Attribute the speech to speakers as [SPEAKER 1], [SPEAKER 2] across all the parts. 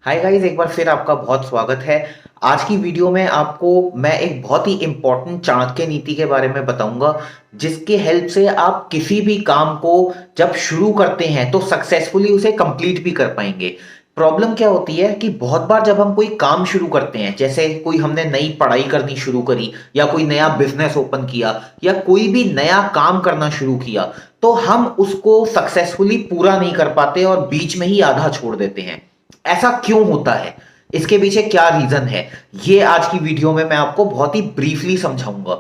[SPEAKER 1] Hi guys, एक बार फिर आपका बहुत स्वागत है। आज की वीडियो में आपको मैं एक बहुत ही इम्पोर्टेंट चाणक्य नीति के बारे में बताऊंगा, जिसके हेल्प से आप किसी भी काम को जब शुरू करते हैं तो सक्सेसफुली उसे कंप्लीट भी कर पाएंगे। प्रॉब्लम क्या होती है कि बहुत बार जब हम कोई काम शुरू करते हैं, जैसे कोई हमने नई पढ़ाई करनी शुरू करी या कोई नया बिजनेस ओपन किया या कोई भी नया काम करना शुरू किया, तो हम उसको सक्सेसफुली पूरा नहीं कर पाते और बीच में ही आधा छोड़ देते हैं। ऐसा क्यों होता है, इसके पीछे क्या रीजन है, ये आज की वीडियो में मैं आपको बहुत ही ब्रीफली समझाऊंगा।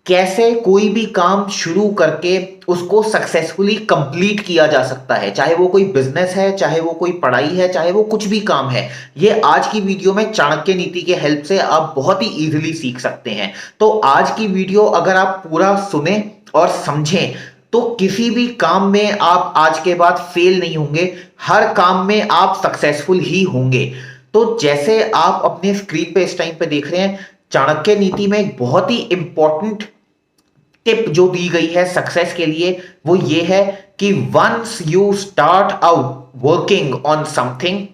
[SPEAKER 1] कैसे कोई भी काम शुरू करके उसको सक्सेसफुली कंप्लीट किया जा सकता है, चाहे वो कोई बिजनेस है, चाहे वो कोई पढ़ाई है, चाहे वो कुछ भी काम है। ये आज की वीडियो में चाणक्य नीति के हेल्प से आप बहुत ही इजीली सीख सकते हैं। तो आज की वीडियो अगर आप पूरा सुने और समझें तो किसी भी काम में आप आज के बाद फेल नहीं होंगे, हर काम में आप सक्सेसफुल ही होंगे। तो जैसे आप अपने स्क्रीन पे इस टाइम पे देख रहे हैं, चाणक्य नीति में एक बहुत ही इंपॉर्टेंट टिप जो दी गई है सक्सेस के लिए, वो ये है कि once you start out working on something,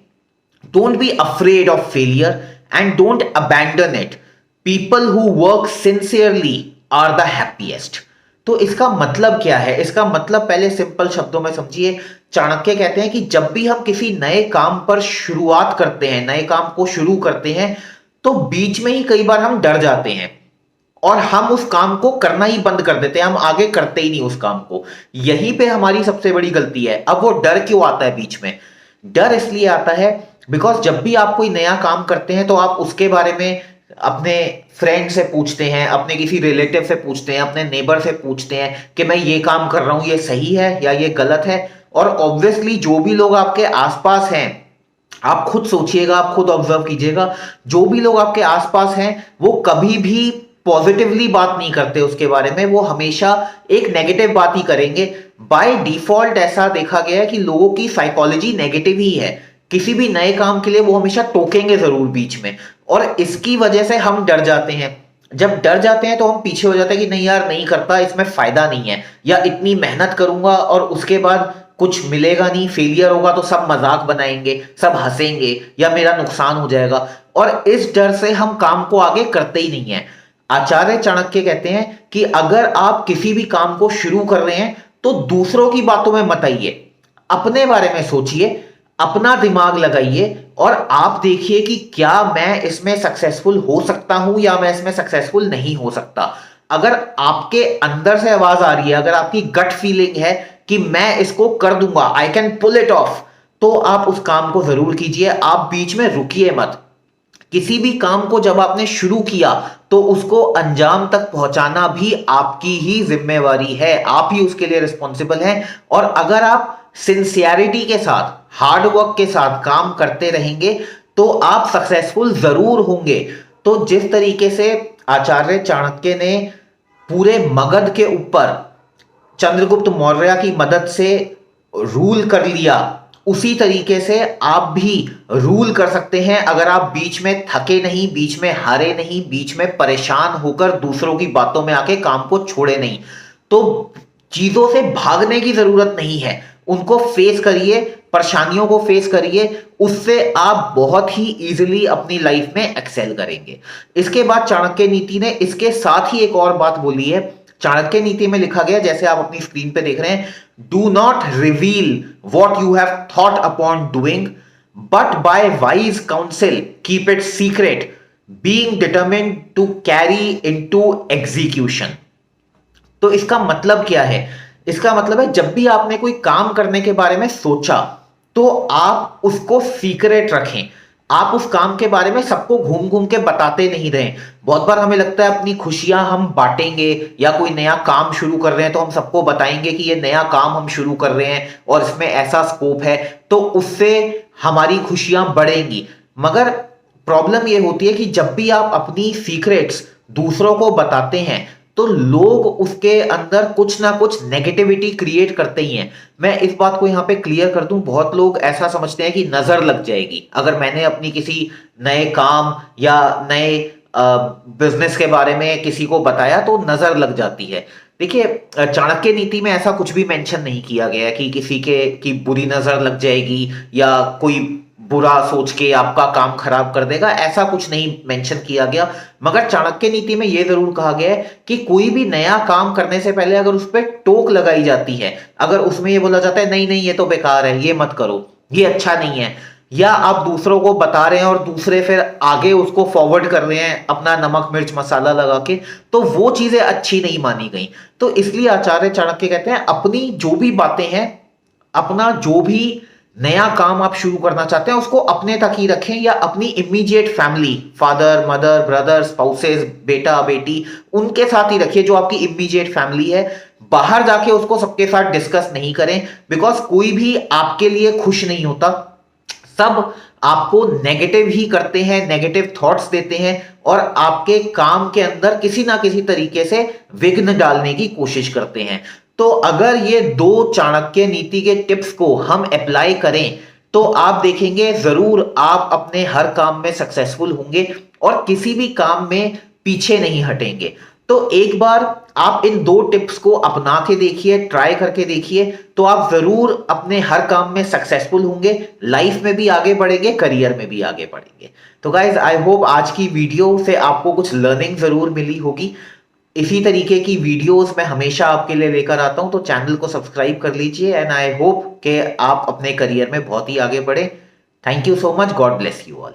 [SPEAKER 1] don't be afraid of failure and don't abandon it. People who work sincerely are the happiest. तो इसका मतलब क्या है? इसका मतलब पहले सिंपल शब्दों में समझिए। चाणक्य कहते हैं कि जब भी हम किसी नए काम पर शुरुआत करते हैं, नए काम को शुरू करते हैं, तो बीच में ही कई बार हम डर जाते हैं और हम उस काम को करना ही बंद कर देते हैं, हम आगे करते ही नहीं उस काम को। यहीं पे हमारी सबसे बड़ी गलती है। अब वो डर क्यों आता है बीच में? डर इसलिए आता है बिकॉज जब भी आप कोई नया काम करते हैं तो आप उसके बारे में अपने फ्रेंड से पूछते हैं, अपने किसी रिलेटिव से पूछते हैं, अपने नेबर से पूछते हैं कि मैं ये काम कर रहा हूं, ये सही है या ये गलत है। और ऑब्वियसली जो भी लोग आपके आसपास हैं, आप खुद सोचिएगा, आप खुद ऑब्जर्व कीजिएगा, जो भी लोग आपके आसपास हैं वो कभी भी पॉजिटिवली बात नहीं करते उसके बारे में, वो हमेशा एक नेगेटिव बात ही करेंगे। बाय डिफॉल्ट ऐसा देखा गया है कि लोगों की साइकोलॉजी नेगेटिव ही है। किसी भी नए काम के लिए वो हमेशा टोकेंगे जरूर बीच में, और इसकी वजह से हम डर जाते हैं। जब डर जाते हैं तो हम पीछे हो जाते हैं कि नहीं यार, नहीं करता, इसमें फायदा नहीं है, या इतनी मेहनत करूंगा और उसके बाद कुछ मिलेगा नहीं, फेलियर होगा तो सब मजाक बनाएंगे, सब हंसेंगे या मेरा नुकसान हो जाएगा। और इस डर से हम काम को आगे करते ही नहीं है। आचार्य चाणक्य कहते हैं कि अगर आप किसी भी काम को शुरू कर रहे हैं तो दूसरों की बातों में मत आइए, अपने बारे में सोचिए, अपना दिमाग लगाइए और आप देखिए कि क्या मैं इसमें सक्सेसफुल हो सकता हूं या मैं इसमें सक्सेसफुल नहीं हो सकता। अगर आपके अंदर से आवाज आ रही है, अगर आपकी गट फीलिंग है कि मैं इसको कर दूंगा, I can pull it off, तो आप उस काम को जरूर कीजिए। आप बीच में रुकिए मत। किसी भी काम को जब आपने शुरू किया तो उसको अंजाम तक पहुंचाना भी आपकी ही जिम्मेवारी है, आप ही उसके लिए रिस्पॉन्सिबल हैं। और अगर आप सिंसियरिटी के साथ, हार्ड वर्क के साथ काम करते रहेंगे तो आप सक्सेसफुल जरूर होंगे। तो जिस तरीके से आचार्य चाणक्य ने पूरे मगध के ऊपर चंद्रगुप्त मौर्य की मदद से रूल कर लिया, उसी तरीके से आप भी रूल कर सकते हैं अगर आप बीच में थके नहीं, बीच में हारे नहीं, बीच में परेशान होकर दूसरों की बातों में आके काम को छोड़े नहीं। तो चीजों से भागने की जरूरत नहीं है, उनको फेस करिए, परेशानियों को फेस करिए, उससे आप बहुत ही इजीली अपनी लाइफ में एक्सेल करेंगे। इसके बाद चाणक्य नीति ने इसके साथ ही एक और बात बोली है। चाणक्य नीति में लिखा गया, जैसे आप अपनी स्क्रीन पे देख रहे हैं, do not reveal what you have thought upon doing, but by wise counsel keep it secret, being determined to carry into execution. तो इसका मतलब क्या है? इसका मतलब है जब भी आपने कोई काम करने के बारे में सोचा तो आप उसको सीक्रेट रखें। आप उस काम के बारे में सबको घूम घूम के बताते नहीं रहें। बहुत बार हमें लगता है अपनी खुशियां हम बांटेंगे, या कोई नया काम शुरू कर रहे हैं तो हम सबको बताएंगे कि ये नया काम हम शुरू कर रहे हैं और इसमें ऐसा स्कोप है, तो उससे हमारी खुशियां बढ़ेंगी। मगर प्रॉब्लम ये होती है कि जब भी आप अपनी सीक्रेट्स दूसरों को बताते हैं तो लोग उसके अंदर कुछ ना कुछ नेगेटिविटी क्रिएट करते ही हैं। मैं इस बात को यहां पे क्लियर कर दूं, बहुत लोग ऐसा समझते हैं कि नजर लग जाएगी अगर मैंने अपनी किसी नए काम या नए बिजनेस के बारे में किसी को बताया, तो नजर लग जाती है। देखिए, चाणक्य नीति में ऐसा कुछ भी मेंशन नहीं किया गया कि किसी के की बुरी नजर लग जाएगी या कोई बुरा सोच के आपका काम खराब कर देगा, ऐसा कुछ नहीं मेंशन किया गया। मगर चाणक्य नीति में यह जरूर कहा गया है कि कोई भी नया काम करने से पहले अगर उस पर टोक लगाई जाती है, अगर उसमें ये बोला जाता है नहीं नहीं ये तो बेकार है, ये मत करो, ये अच्छा नहीं है, या आप दूसरों को बता रहे हैं और दूसरे फिर आगे उसको फॉरवर्ड कर रहे हैं अपना नमक मिर्च मसाला लगा के, तो वो चीजें अच्छी नहीं मानी गई। तो इसलिए आचार्य चाणक्य कहते हैं अपनी जो भी बातें हैं, अपना जो भी नया काम आप शुरू करना चाहते हैं उसको अपने तक ही रखें, या अपनी immediate family, father mother brother spouses, बेटा बेटी, उनके साथ ही रखिए, जो आपकी इमीडिएट फैमिली है। बाहर जाके उसको सबके साथ डिस्कस नहीं करें, बिकॉज कोई भी आपके लिए खुश नहीं होता, सब आपको नेगेटिव ही करते हैं, नेगेटिव थॉट्स देते हैं और आपके काम के अंदर किसी ना किसी तरीके से विघ्न डालने की कोशिश करते हैं। तो अगर ये दो चाणक्य नीति के टिप्स को हम अप्लाई करें तो आप देखेंगे जरूर आप अपने हर काम में सक्सेसफुल होंगे और किसी भी काम में पीछे नहीं हटेंगे। तो एक बार आप इन दो टिप्स को अपना के देखिए, ट्राई करके देखिए, तो आप जरूर अपने हर काम में सक्सेसफुल होंगे, लाइफ में भी आगे बढ़ेंगे, करियर में भी आगे बढ़ेंगे। तो गाइज आई होप आज की वीडियो से आपको कुछ लर्निंग जरूर मिली होगी। इसी तरीके की वीडियोस मैं हमेशा आपके लिए लेकर आता हूं, तो चैनल को सब्सक्राइब कर लीजिए एंड आई होप कि आप अपने करियर में बहुत ही आगे बढ़े। Thank you so much, God bless you all.